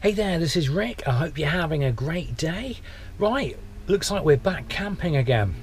Hey there, this is Rick. I hope you're having a great day. Right, looks like we're back camping again.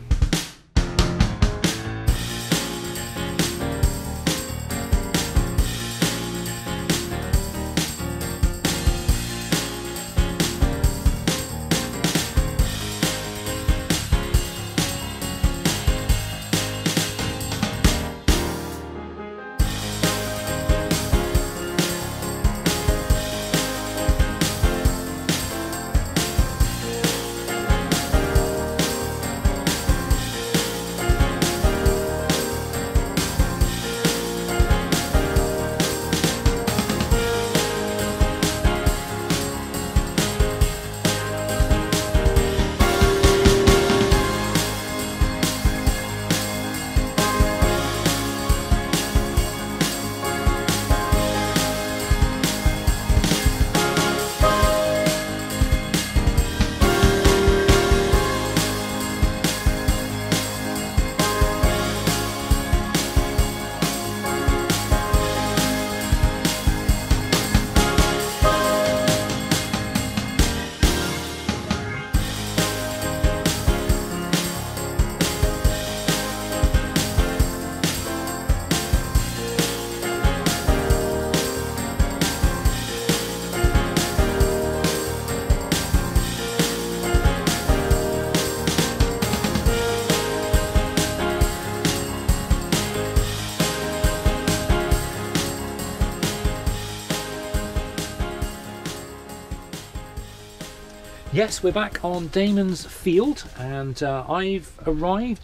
Yes, we're back on Damon's field, and I've arrived.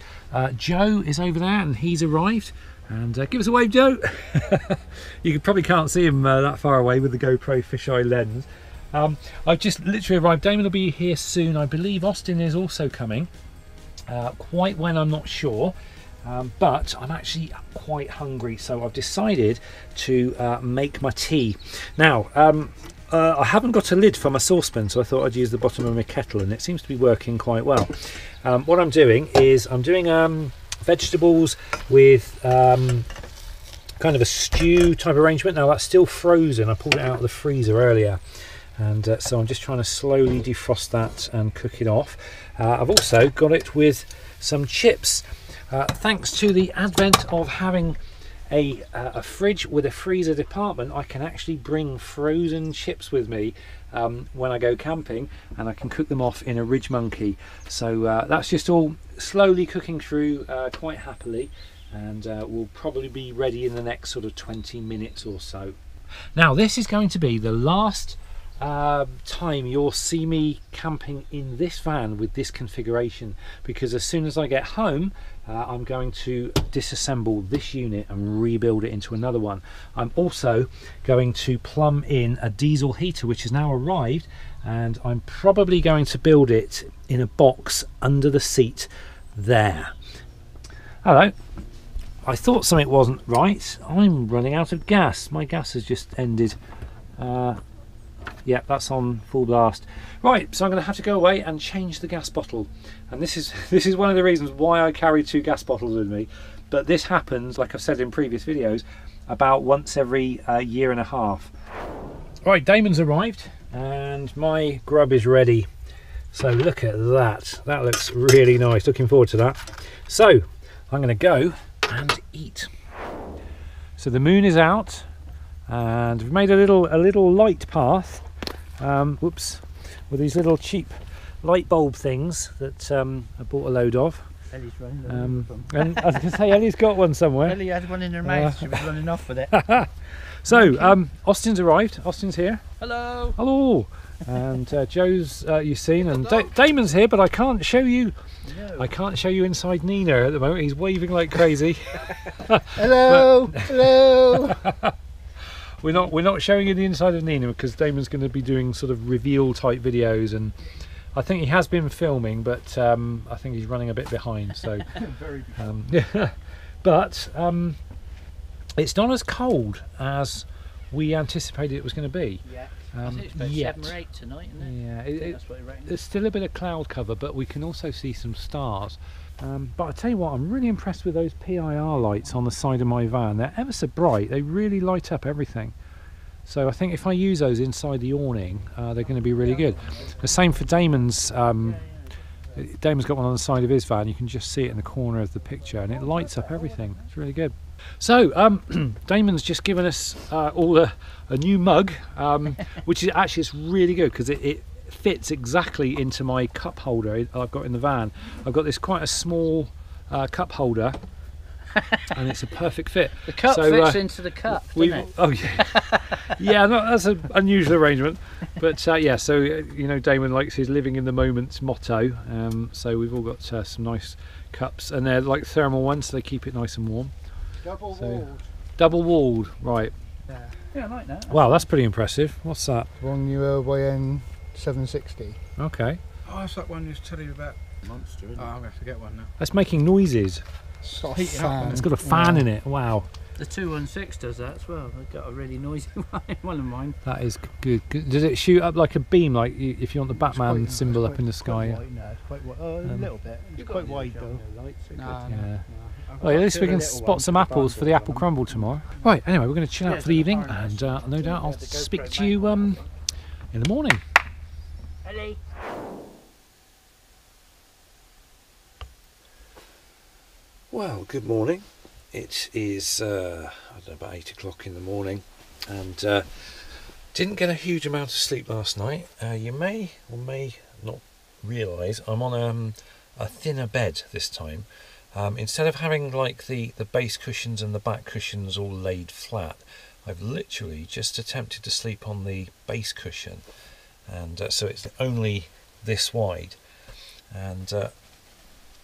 Joe is over there, and he's arrived. And give us a wave, Joe. You probably can't see him that far away with the GoPro fisheye lens. I've just literally arrived. Damon will be here soon. I believe Austin is also coming. Quite when, I'm not sure. But I'm actually quite hungry, so I've decided to make my tea. Now, I haven't got a lid for my saucepan, so I thought I'd use the bottom of my kettle, and it seems to be working quite well. What I'm doing is I'm doing vegetables with kind of a stew type arrangement. Now that's still frozen. I pulled it out of the freezer earlier, and so I'm just trying to slowly defrost that and cook it off. I've also got it with some chips. Thanks to the advent of having a fridge with a freezer department, I can actually bring frozen chips with me when I go camping, and I can cook them off in a Ridge Monkey. So that's just all slowly cooking through quite happily, and will probably be ready in the next sort of 20 minutes or so. Now this is going to be the last time you'll see me camping in this van with this configuration, because as soon as I get home I'm going to disassemble this unit and rebuild it into another one. I'm also going to plumb in a diesel heater which has now arrived, and I'm probably going to build it in a box under the seat there. Hello. I thought something wasn't right. I'm running out of gas. My gas has just ended. Yeah, that's on full blast. Right, so I'm going to have to go away and change the gas bottle. And this is one of the reasons why I carry 2 gas bottles with me. But this happens, like I've said in previous videos, about once every year and a half. Right, Damon's arrived and my grub is ready. So look at that. That looks really nice. Looking forward to that. So I'm going to go and eat. So the moon is out, and we've made a little light path. Whoops, with these little cheap light bulb things that I bought a load of. Ellie's running and I was going to say, Ellie's got one somewhere. Ellie had one in her mouth. She was running off with it. So Austin's arrived. Austin's here. Hello. Hello. And Joe's you've seen, and Damon's here, but I can't show you. No. I can't show you inside Nina at the moment. He's waving like crazy. Hello. Hello. We're not showing you the inside of Nina because Damon's going to be doing sort of reveal type videos, and I think he has been filming, but I think he's running a bit behind. So, Very yeah. But it's not as cold as we anticipated it was going to be. Yeah. I think it's about 7 or 8 tonight, isn't it? Yeah, that's what it reckons. There's still a bit of cloud cover, but we can also see some stars. But I tell you what, I'm really impressed with those PIR lights on the side of my van. They're ever so bright. They really light up everything. So I think if I use those inside the awning, they're going to be really good. The same for Damon's. Damon's got one on the side of his van. You can just see it in the corner of the picture, and it lights up everything. It's really good. So Damon's just given us all a new mug, which is actually it's really good because it fits exactly into my cup holder I've got in the van. I've got this quite a small cup holder. And it's a perfect fit. The cup fits into the cup, doesn't it? Oh yeah, yeah. No, that's an unusual arrangement, but yeah. So you know, Damon likes his "living in the moment" motto. So we've all got some nice cups, and they're like thermal ones, so they keep it nice and warm. Double walled. Double walled, right? Yeah, I like that. Wow, that's pretty impressive. What's that? One YN 760. Okay. Oh, that's that one you was telling you about. Monster, isn't it? Oh, I'm going to forget one now. That's making noises. Heating up, It's got a fan in it. Wow. The 216 does that as well. They've got a really noisy one of mine. That is good. Does it shoot up like a beam, like if you want the Batman symbol up in the sky? Quite wide, no, it's quite wide. A little bit. It's quite wide though. Yeah. Well, at least we can spot some apples for the apple crumble tomorrow. Right, anyway, we're going to chill out for the evening, and no doubt I'll speak to you in the morning. Hello. Well, good morning. It is, I don't know, about 8 o'clock in the morning, and didn't get a huge amount of sleep last night. You may or may not realise I'm on a thinner bed this time. Instead of having like the base cushions and the back cushions all laid flat, I've literally just attempted to sleep on the base cushion, and so it's only this wide, and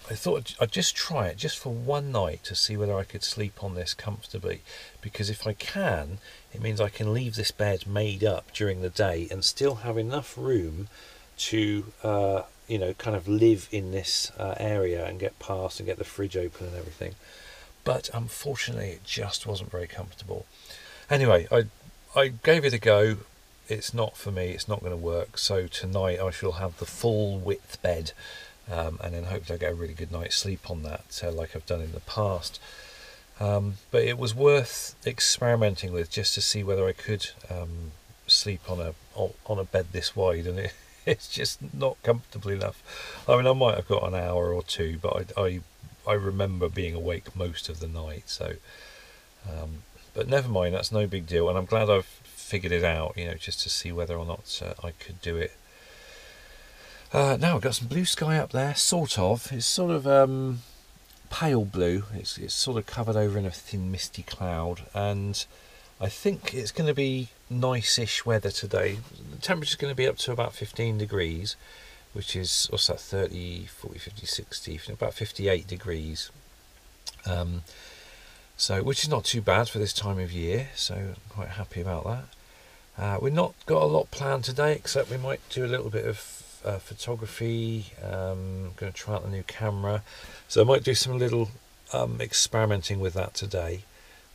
I thought I'd just try it just for one night to see whether I could sleep on this comfortably, because if I can, it means I can leave this bed made up during the day and still have enough room to you know, kind of live in this area and get past and get the fridge open and everything. But unfortunately it just wasn't very comfortable. Anyway, I gave it a go. It's not for me, it's not going to work, so tonight I shall have the full width bed. And then hopefully I get a really good night's sleep on that, like I've done in the past. But it was worth experimenting with just to see whether I could sleep on a bed this wide, and it's just not comfortable enough. I mean, I might have got an hour or two, but I remember being awake most of the night. So, but never mind, that's no big deal, and I'm glad I've figured it out. You know, just to see whether or not I could do it. Now we've got some blue sky up there, sort of. It's sort of pale blue. It's sort of covered over in a thin misty cloud, and I think it's going to be nice-ish weather today. The temperature's going to be up to about 15 degrees, which is, what's that, 30, 40, 50, 60, about 58 degrees. So, which is not too bad for this time of year, so I'm quite happy about that. We've not got a lot planned today, except we might do a little bit of photography. I'm going to try out the new camera, so I might do some little experimenting with that today,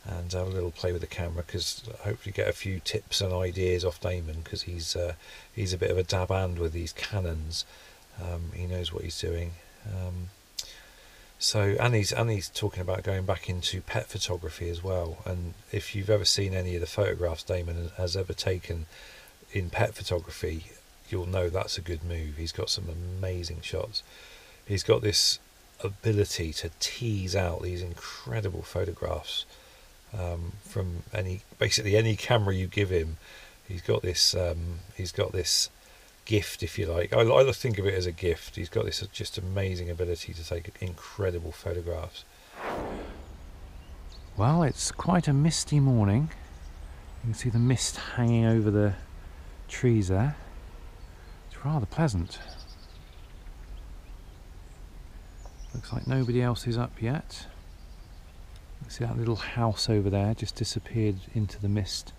and have a little play with the camera, because hopefully get a few tips and ideas off Damon, because he's a bit of a dab hand with these Canons. He knows what he's doing. So and he's talking about going back into pet photography as well, and if you've ever seen any of the photographs Damon has ever taken in pet photography, you'll know that's a good move. He's got some amazing shots. He's got this ability to tease out these incredible photographs from basically any camera you give him. He's got this gift, if you like. I think of it as a gift. He's got this just amazing ability to take incredible photographs. Well, it's quite a misty morning. You can see the mist hanging over the trees there. It's rather pleasant. Looks like nobody else is up yet. You can see that little house over there just disappeared into the mist.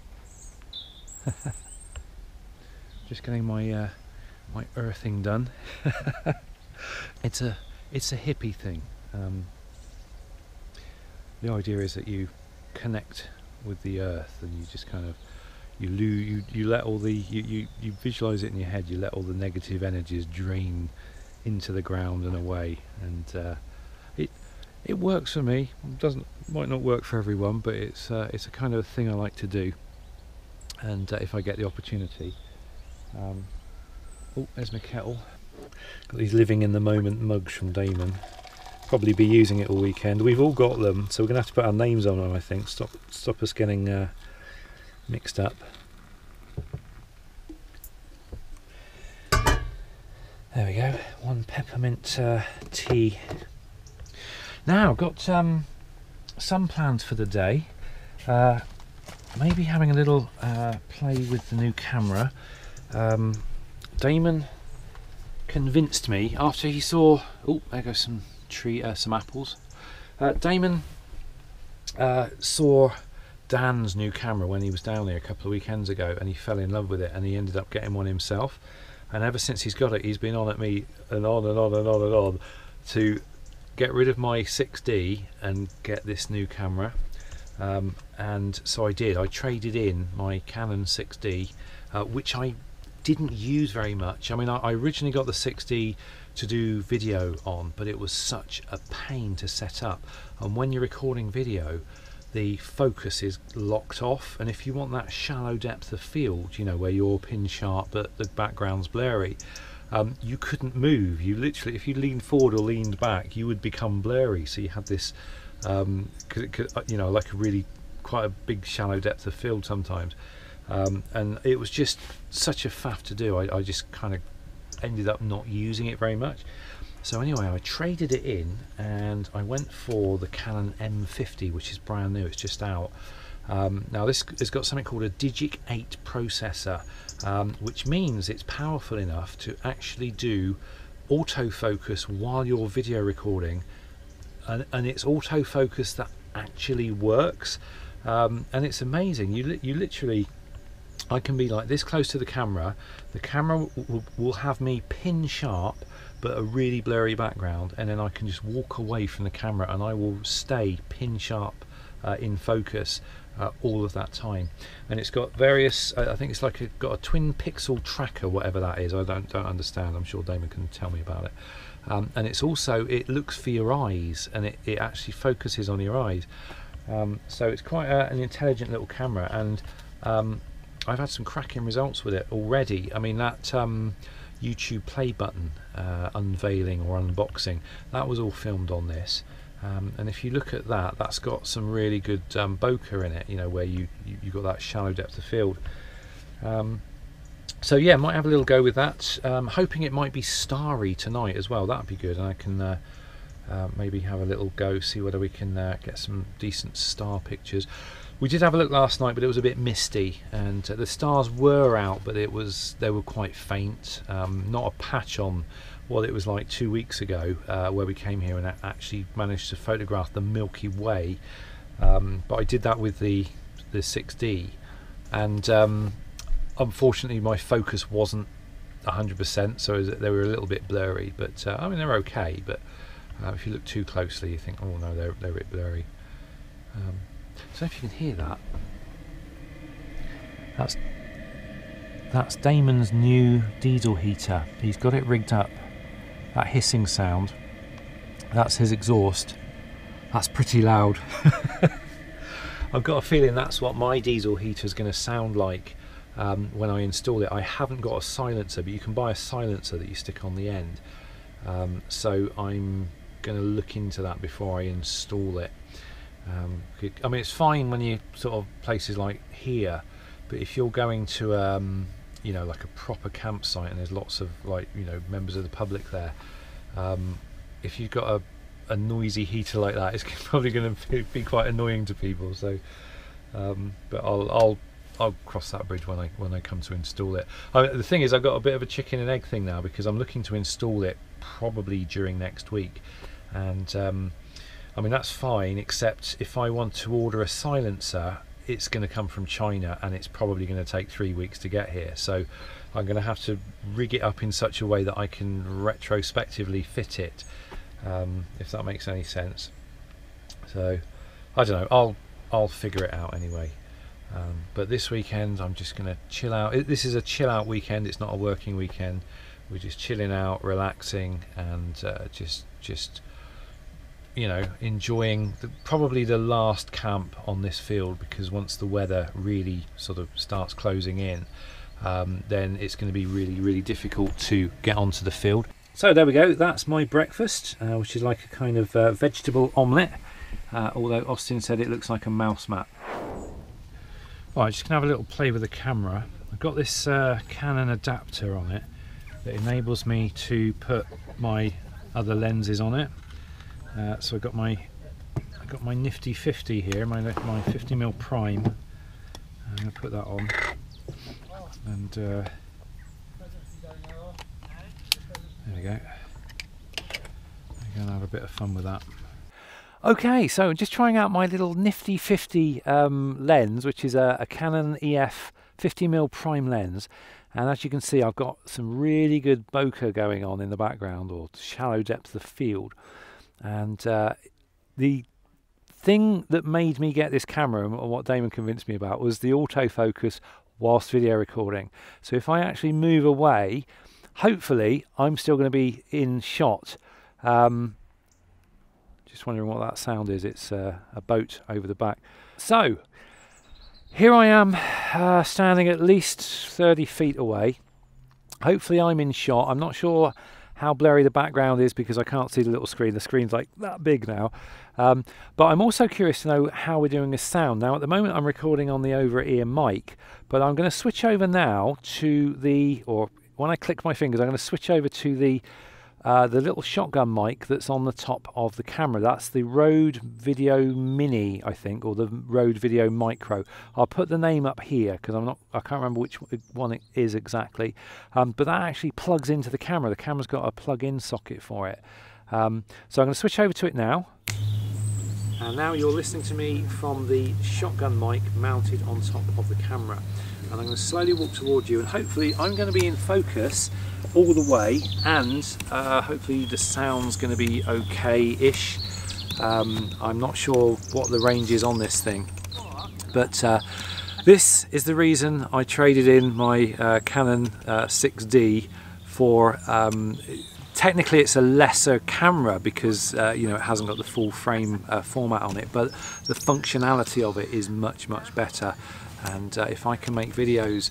Just getting my my earthing done. It's a hippie thing. The idea is that you connect with the earth, and you just kind of you let all the you visualize it in your head. You let all the negative energies drain into the ground and away, and it works for me. Might not work for everyone, but it's a kind of thing I like to do. and if I get the opportunity. Oh, there's my kettle. Got these living in the moment mugs from Damon. Probably be using it all weekend. We've all got them, so we're gonna have to put our names on them, I think. Stop us getting mixed up. There we go. One peppermint tea. Now, got some plans for the day. Maybe having a little play with the new camera. Damon convinced me after he saw. Oh, there goes some some apples. Damon saw Dan's new camera when he was down there a couple of weekends ago, and he fell in love with it, and he ended up getting one himself. And ever since he's got it, he's been on at me and on and on and on and on to get rid of my 6D and get this new camera. And so I did. I traded in my Canon 6D, which I didn't use very much. I mean, I originally got the 6D to do video on, but it was such a pain to set up. And when you're recording video, the focus is locked off, and if you want that shallow depth of field, you know, where you're pin sharp but the background's blurry, you couldn't move. You literally, if you leaned forward or leaned back, you would become blurry. So you had this you know, like a really quite a big shallow depth of field sometimes, and it was just such a faff to do. I just kind of ended up not using it very much. So anyway, I traded it in and I went for the Canon M50, which is brand new. It's just out. Now this has got something called a Digic 8 processor, which means it's powerful enough to actually do autofocus while you're video recording, and it's autofocus that actually works, and it's amazing. You literally, I can be like this close to the camera will have me pin sharp but a really blurry background, and then I can just walk away from the camera and I will stay pin sharp in focus all of that time. And it's got various, I think it's like got a twin pixel tracker, whatever that is. I don't understand. I'm sure Damon can tell me about it. And it's also, it looks for your eyes, and it actually focuses on your eyes. So it's quite an intelligent little camera, and I've had some cracking results with it already. I mean, that YouTube play button unveiling or unboxing, that was all filmed on this. And if you look at that, that's got some really good bokeh in it, you know, where you got that shallow depth of field. So yeah, might have a little go with that. Hoping it might be starry tonight as well. That'd be good, and I can maybe have a little go, see whether we can get some decent star pictures. We did have a look last night, but it was a bit misty, and the stars were out, but they were quite faint. Not a patch on what it was like 2 weeks ago, where we came here and actually managed to photograph the Milky Way. But I did that with the 6D, and unfortunately my focus wasn't 100%, so they were a little bit blurry. But I mean, they're okay. But if you look too closely, you think, oh no, they're a bit blurry. So if you can hear that, that's Damon's new diesel heater. He's got it rigged up. That hissing sound, that's his exhaust. That's pretty loud. I've got a feeling that's what my diesel heater is going to sound like when I install it. I haven't got a silencer, but you can buy a silencer that you stick on the end. So I'm going to look into that before I install it. I mean, it's fine when you sort of places like here, but if you're going to you know, like a proper campsite and there's lots of, like, you know, members of the public there, if you've got a noisy heater like that, it's probably going to be quite annoying to people. So but I'll cross that bridge when I come to install it. The thing is, I've got a bit of a chicken and egg thing now, because I'm looking to install it probably during next week, and I mean, that's fine, except if I want to order a silencer, it's going to come from China, and it's probably going to take 3 weeks to get here. So I'm going to have to rig it up in such a way that I can retrospectively fit it, if that makes any sense. So I don't know, I'll figure it out anyway. But this weekend I'm just going to chill out. This is a chill out weekend, it's not a working weekend. We're just chilling out, relaxing, and just you know, enjoying probably the last camp on this field, because once the weather really sort of starts closing in, then it's going to be really difficult to get onto the field. So there we go, that's my breakfast, which is like a kind of vegetable omelette, although Austin said it looks like a mouse mat. Right, just gonna have a little play with the camera. I've got this Canon adapter on it that enables me to put my other lenses on it. So I've got my nifty 50 here, my 50mm prime. I'm gonna put that on, and there we go. I'm gonna have a bit of fun with that. Okay, so just trying out my little nifty 50 lens, which is a Canon EF 50mm prime lens, and as you can see, I've got some really good bokeh going on in the background, or shallow depth of field. And the thing that made me get this camera, and what Damon convinced me about, was the autofocus whilst video recording. So if I actually move away, hopefully I'm still going to be in shot. Just wondering what that sound is. It's a boat over the back. So here I am, standing at least 30 feet away. Hopefully I'm in shot. I'm not sure how blurry the background is because I can't see the little screen. The screen's like that big now. But I'm also curious to know how we're doing with sound. Now at the moment I'm recording on the over-ear mic, but I'm going to switch over now to the, or when I click my fingers, I'm going to switch over to the little shotgun mic that's on the top of the camera. That's the Rode Video Mini, I think, or the Rode Video Micro. I'll put the name up here because I can't remember which one it is exactly. But that actually plugs into the camera. The camera's got a plug-in socket for it. So I'm going to switch over to it now. And now you're listening to me from the shotgun mic mounted on top of the camera. And I'm going to slowly walk toward you, and hopefully I'm going to be in focus all the way, and hopefully the sound's going to be okay-ish. I'm not sure what the range is on this thing, but this is the reason I traded in my Canon 6D for, technically it's a lesser camera because you know, it hasn't got the full frame format on it, but the functionality of it is much better. And if I can make videos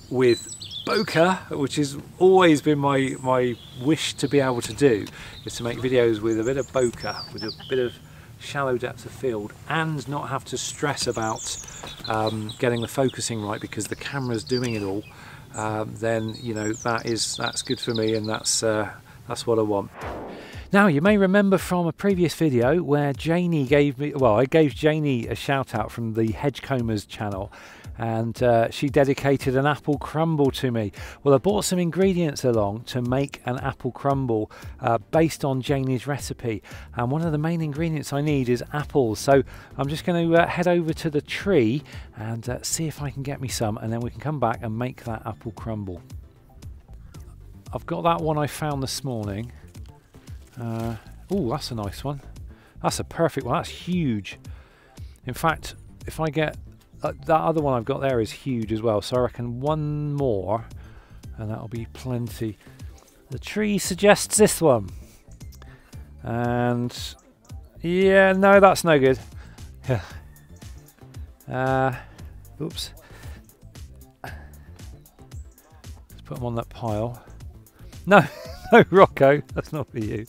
with bokeh, which has always been my wish to be able to do, is to make videos with a bit of bokeh, with a bit of shallow depth of field, and not have to stress about getting the focusing right because the camera's doing it all, then you know, that's good for me, and that's what I want. Now you may remember from a previous video where Janie gave me, well, I gave Janie a shout out from the Hedgecombers channel, and she dedicated an apple crumble to me. Well, I bought some ingredients along to make an apple crumble based on Janie's recipe, and one of the main ingredients I need is apples. So I'm just going to head over to the tree and see if I can get me some, and then we can come back and make that apple crumble. I've got that one I found this morning. Oh, that's a nice one. That's a perfect one. That's huge. In fact, if I get that other one I've got there is huge as well, so I reckon one more and that'll be plenty. The tree suggests this one, and yeah, no, that's no good. Oops. Let's put them on that pile. No. No, Rocco, that's not for you.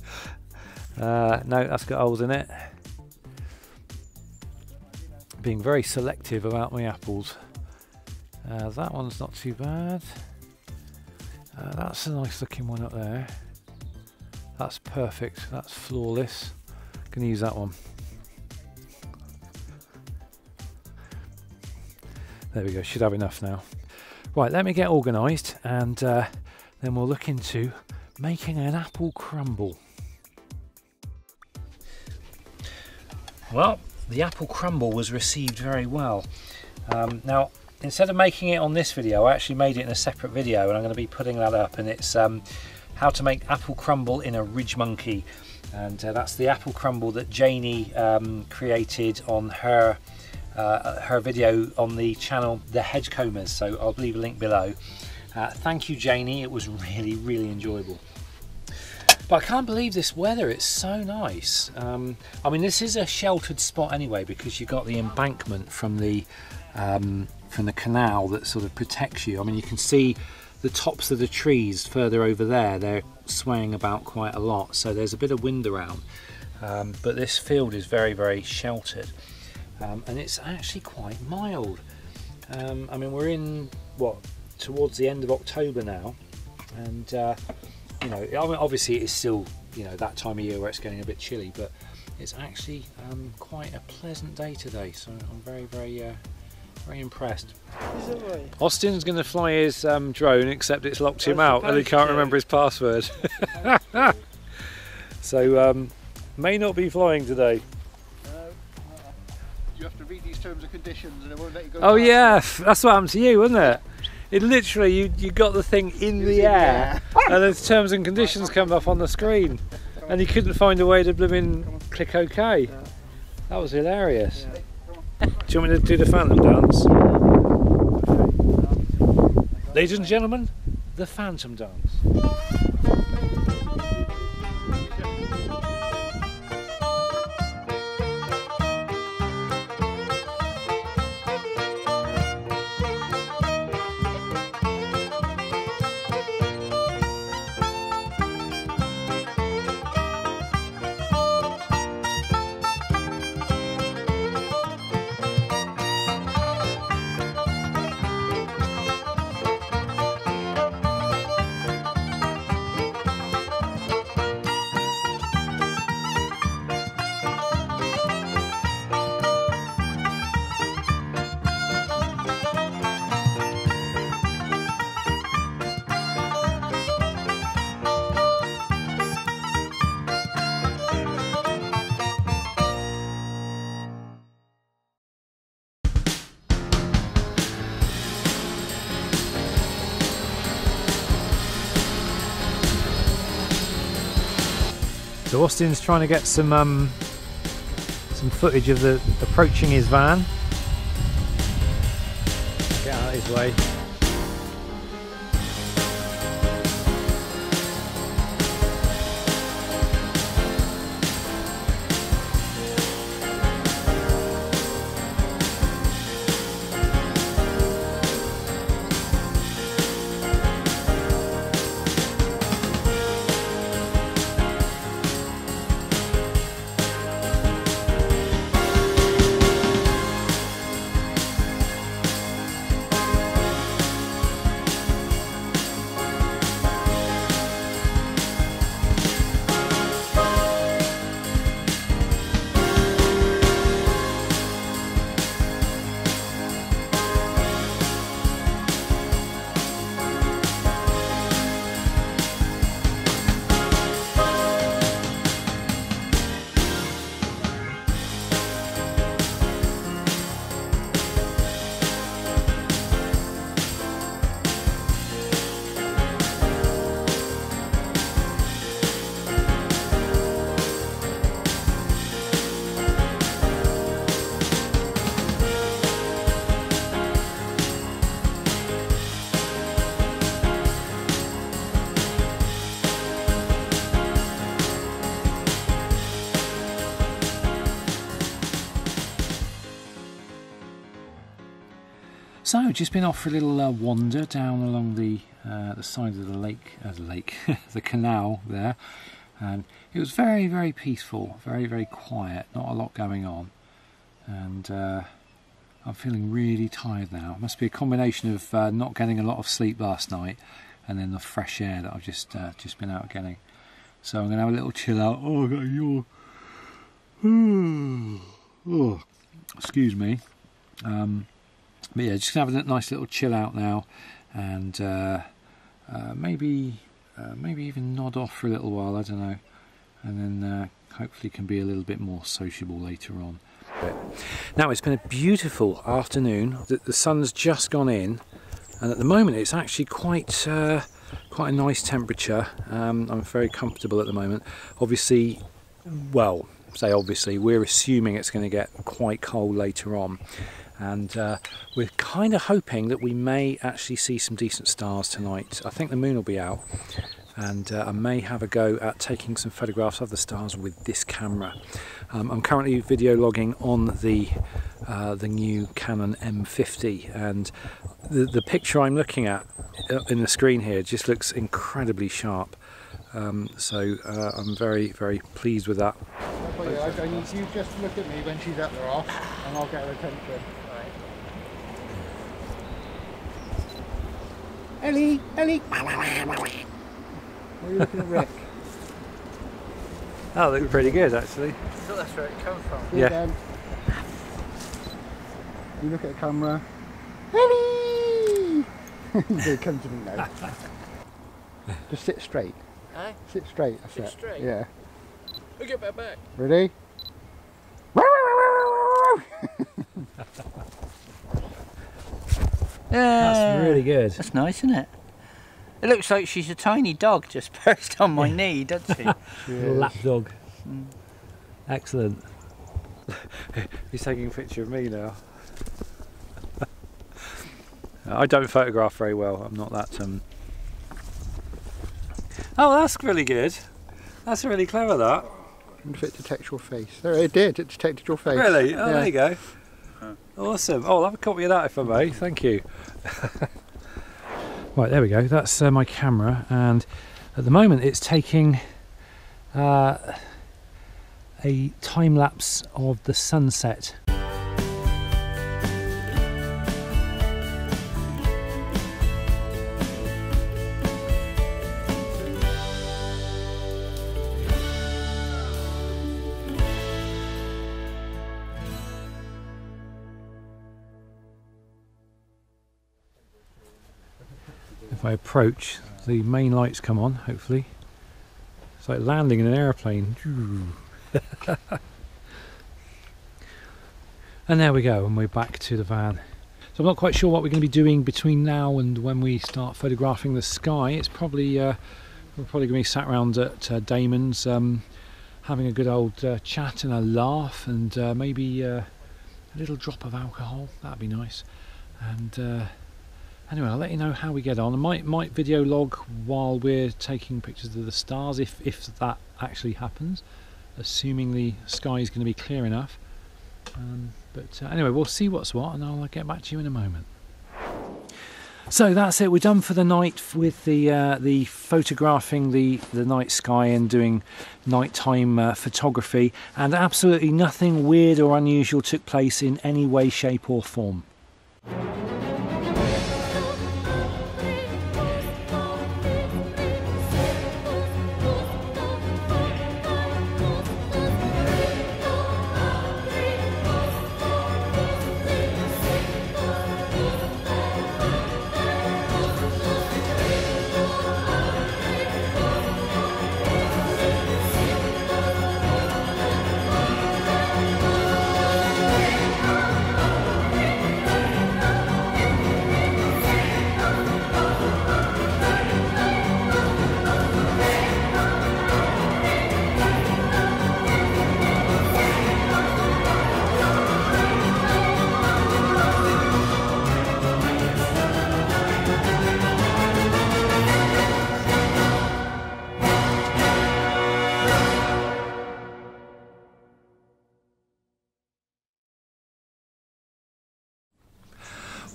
No, that's got holes in it. Being very selective about my apples. That one's not too bad. That's a nice looking one up there. That's perfect, that's flawless. Gonna use that one. There we go, should have enough now. Right, let me get organised, and then we'll look into making an apple crumble. Well, the apple crumble was received very well. Now, instead of making it on this video, I actually made it in a separate video, and I'm going to be putting that up, and it's how to make apple crumble in a ridge monkey, and that's the apple crumble that Janie created on her video on the channel The Hedgecombers, so I'll leave a link below. Thank you, Janie, it was really enjoyable. But I can't believe this weather, it's so nice. I mean, this is a sheltered spot anyway, because you've got the embankment from the canal that sort of protects you. I mean, you can see the tops of the trees further over there, they're swaying about quite a lot, so there's a bit of wind around. But this field is very, very sheltered, and it's actually quite mild. I mean, we're in, what, towards the end of October now, and you know, I mean, obviously it's still, you know, that time of year where it's getting a bit chilly, but it's actually quite a pleasant day today, so I'm very, very impressed. Austin's going to fly his drone, except it's locked him out and he can't remember his password. So may not be flying today. You have to read these terms and conditions and it won't let you go. Oh yeah, that's what happened to you, wasn't it? It literally, you got the thing in the air and the terms and conditions come up on the screen and you couldn't find a way to blooming click OK. That was hilarious. Do you want me to do the Phantom dance? Ladies and gentlemen, the Phantom dance. So Austin's trying to get some footage of the approaching his van. Get out of his way. So, just been off for a little wander down along the side of the lake, the canal there, and it was very, very peaceful, very, very quiet, not a lot going on, and I'm feeling really tired now. It must be a combination of not getting a lot of sleep last night and then the fresh air that I've just been out getting. So I'm going to have a little chill out. Oh, I got a yawn. Oh, excuse me. But yeah, just gonna have a nice little chill out now, and maybe even nod off for a little while. I don't know, and then hopefully can be a little bit more sociable later on. Now it's been a beautiful afternoon. The sun's just gone in, and at the moment it's actually quite a nice temperature. I'm very comfortable at the moment. Obviously, well, say obviously, we're assuming it's going to get quite cold later on. And we're kind of hoping that we may actually see some decent stars tonight. I think the moon will be out, and I may have a go at taking some photographs of the stars with this camera. I'm currently video logging on the new Canon M50, and the picture I'm looking at in the screen here just looks incredibly sharp. So I'm very, very pleased with that. I need you just to look at me when she's up there off, and I'll get her attention. Ellie! Ellie! Where are you looking at Rick? That looked pretty good, actually. I thought that's where it come from. Yeah. Again. You look at the camera. Ellie! They come to me now. Just sit straight. Eh? Sit straight. That's Sit it. straight? Yeah. Look at my back. Ready? That's really good. That's nice, isn't it? It looks like she's a tiny dog just perched on my knee, doesn't she? Lapdog. Excellent. He's taking a picture of me now. I don't photograph very well. I'm not that. Oh, that's really good. That's really clever. That. If it detects your face. There, it did. It detected your face. Really? Oh, Yeah. there you go. Awesome. Oh, I'll have a copy of that if I may. Thank you. Right, there we go. That's my camera, and at the moment it's taking a time lapse of the sunset. If I approach, the main lights come on, hopefully. It's like landing in an aeroplane. And there we go, and we're back to the van. So I'm not quite sure what we're going to be doing between now and when we start photographing the sky. It's probably we're probably going to be sat around at Damon's, having a good old chat and a laugh, and maybe a little drop of alcohol. That'd be nice. And anyway, I'll let you know how we get on. I might video log while we're taking pictures of the stars, if that actually happens, assuming the sky is going to be clear enough. But anyway, we'll see what's what, and I'll get back to you in a moment. So that's it. We're done for the night with the photographing the night sky and doing nighttime photography, and absolutely nothing weird or unusual took place in any way, shape or form.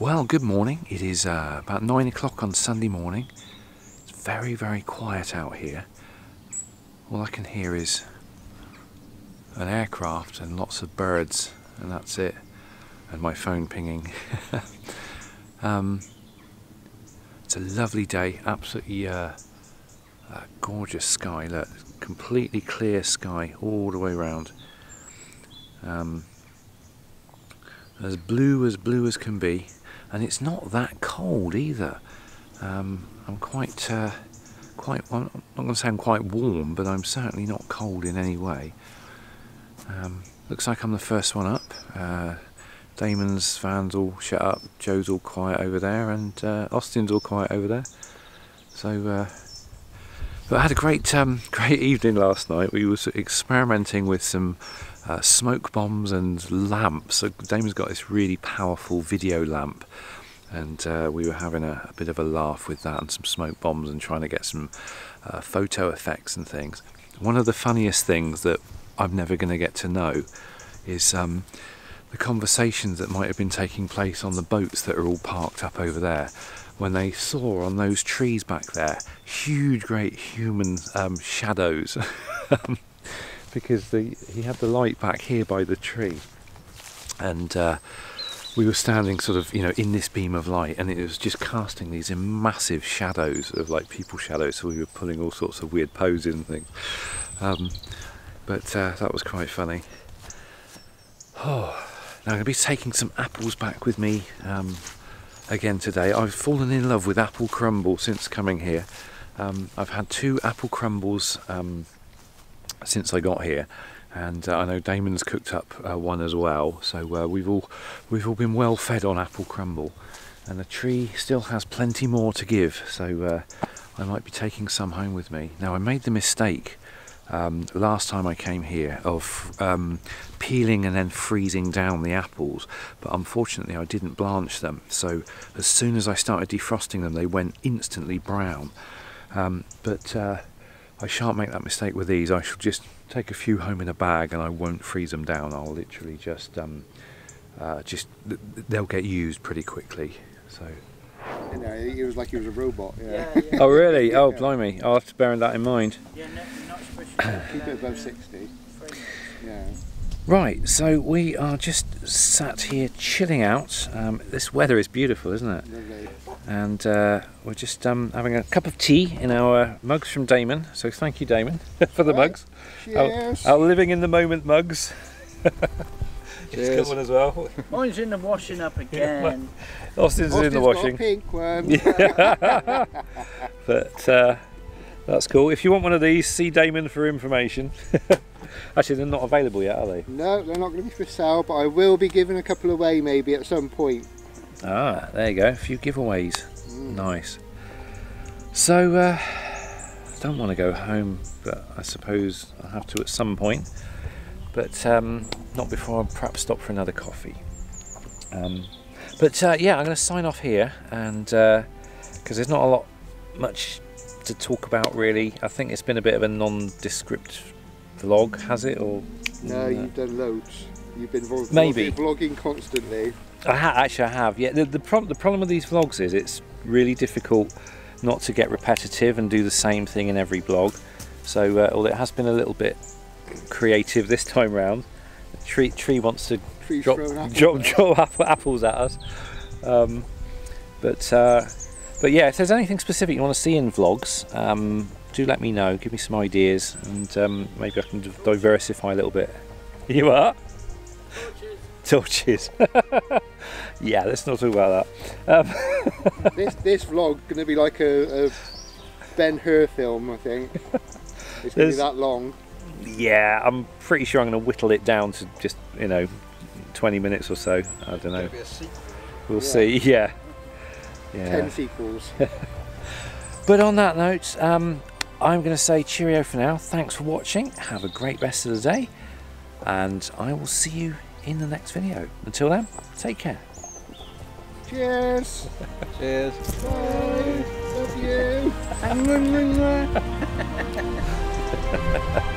Well, good morning. It is about 9 o'clock on Sunday morning. It's very, very quiet out here. All I can hear is an aircraft and lots of birds, and that's it. And my phone pinging. It's a lovely day, absolutely gorgeous sky. Look, completely clear sky all the way around. As blue as can be. And it's not that cold either. I'm quite, I'm not going to say I'm quite warm, but I'm certainly not cold in any way. Looks like I'm the first one up. Damon's van's all shut up, Joe's all quiet over there, and Austin's all quiet over there. So, but I had a great evening last night. We was experimenting with some smoke bombs and lamps. So Damon's got this really powerful video lamp, and we were having a bit of a laugh with that and some smoke bombs and trying to get some photo effects and things. One of the funniest things that I'm never going to get to know is the conversations that might have been taking place on the boats that are all parked up over there when they saw on those trees back there huge great human shadows because he had the light back here by the tree, and we were standing sort of, you know, in this beam of light, and it was just casting these massive shadows of like people shadows, so we were pulling all sorts of weird poses and things, but that was quite funny. Oh, now I'm going to be taking some apples back with me again today. I've fallen in love with apple crumble since coming here. I've had 2 apple crumbles since I got here, and I know Damon's cooked up one as well, so we've all been well fed on apple crumble, and the tree still has plenty more to give, so I might be taking some home with me. Now, I made the mistake last time I came here of peeling and then freezing down the apples, but unfortunately I didn't blanch them, so as soon as I started defrosting them they went instantly brown. But I shan't make that mistake with these. I shall just take a few home in a bag and I won't freeze them down. I'll literally just they'll get used pretty quickly. So. You know, it was like he was a robot. Yeah. Oh really? Oh blimey! I'll have to bear that in mind. Yeah, no, not supposed Keep it above 60. Yeah. Right, so we are just sat here chilling out. This weather is beautiful, isn't it? Lovely. And we're just having a cup of tea in our mugs from Damon. So thank you, Damon, for the mugs. Cheers. Our living in the moment mugs. He's got one as well. Mine's in the washing up again. Austin's in the washing. Got a pink one. Yeah. But that's cool. If you want one of these, see Damon for information. Actually, they're not available yet, are they? No, they're not going to be for sale, but I will be giving a couple away maybe at some point. Ah, there you go. A few giveaways. Nice. So, I don't want to go home, but I suppose I'll have to at some point. But not before I perhaps stop for another coffee. But yeah, I'm going to sign off here, and because there's not much to talk about really. I think it's been a bit of a nondescript vlog, has it? Or no, you've done loads. You've been vlogging constantly. Actually I have. Yeah, the problem with these vlogs is it's really difficult not to get repetitive and do the same thing in every vlog. So although it has been a little bit creative this time round, Tree wants to drop apples at us. But yeah, if there's anything specific you want to see in vlogs, do let me know, give me some ideas, and maybe I can diversify a little bit. You are? Torches. Yeah, let's not talk about that. This vlog going to be like a Ben-Hur film, I think. It's going to be that long. Yeah, I'm pretty sure I'm going to whittle it down to just, 20 minutes or so. I don't know. We'll see. Yeah. 10 sequels. But on that note, I'm going to say cheerio for now. Thanks for watching. Have a great rest of the day, and I will see you in the next video. Until then, take care. Cheers. Cheers. Bye. Love you.